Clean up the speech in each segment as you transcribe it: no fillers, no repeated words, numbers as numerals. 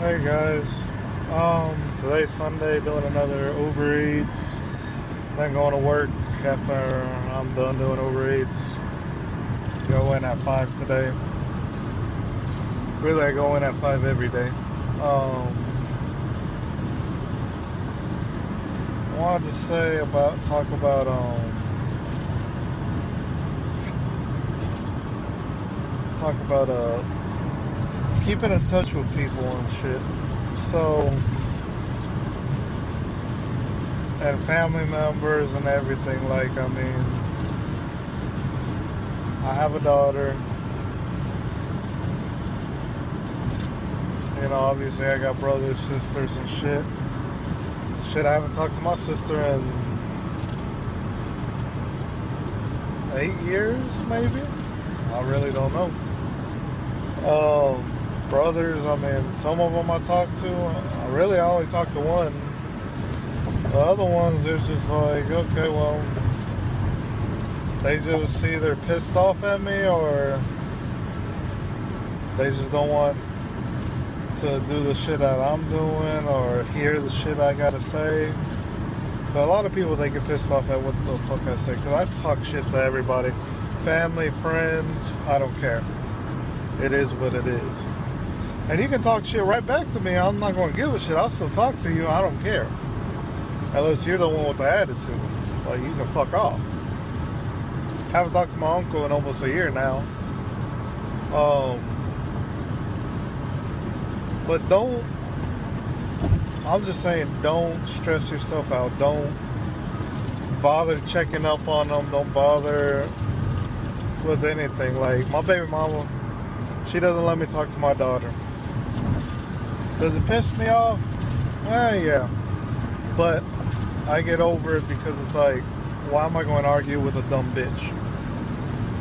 Hey guys, today's Sunday, doing another Uber Eats, then going to work after I'm done doing Uber Eats. Go in at 5 today. Really, I go in at 5 every day. I wanted to talk about keeping in touch with people and shit. So, and family members and everything. Like, I mean, I have a daughter. You know, obviously I got brothers, sisters, and shit. Shit, I haven't talked to my sister in 8 years, maybe? I really don't know. Brothers, I mean, some of them I talk to. I only talk to one. The other ones, they're just like, okay, well, they just either pissed off at me or they just don't want to do the shit that I'm doing or hear the shit I gotta say. But a lot of people, they get pissed off at what the fuck I say, because I talk shit to everybody. Family, friends, I don't care. It is what it is. And you can talk shit right back to me. I'm not going to give a shit. I'll still talk to you. I don't care. Unless you're the one with the attitude. Like, you can fuck off. Haven't talked to my uncle in almost a year now. But I'm just saying, don't stress yourself out. Don't bother checking up on them. Don't bother with anything. Like, my baby mama, she doesn't let me talk to my daughter. Does it piss me off? Yeah. But I get over it because it's like, why am I going to argue with a dumb bitch?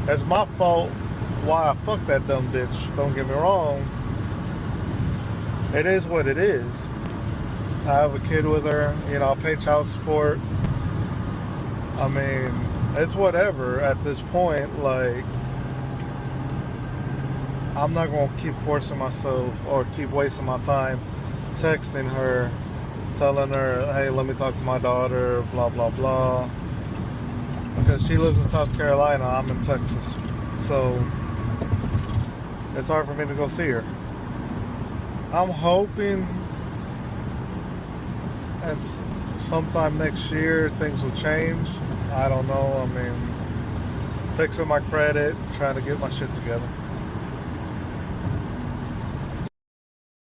It's my fault why I fucked that dumb bitch. Don't get me wrong. It is what it is. I have a kid with her. You know, I pay child support. I mean, it's whatever at this point. Like, I'm not going to keep forcing myself or keep wasting my time texting her, telling her, hey, let me talk to my daughter, blah, blah, blah. Because she lives in South Carolina, I'm in Texas. So, it's hard for me to go see her. I'm hoping it's sometime next year things will change. I don't know. I mean, fixing my credit, trying to get my shit together.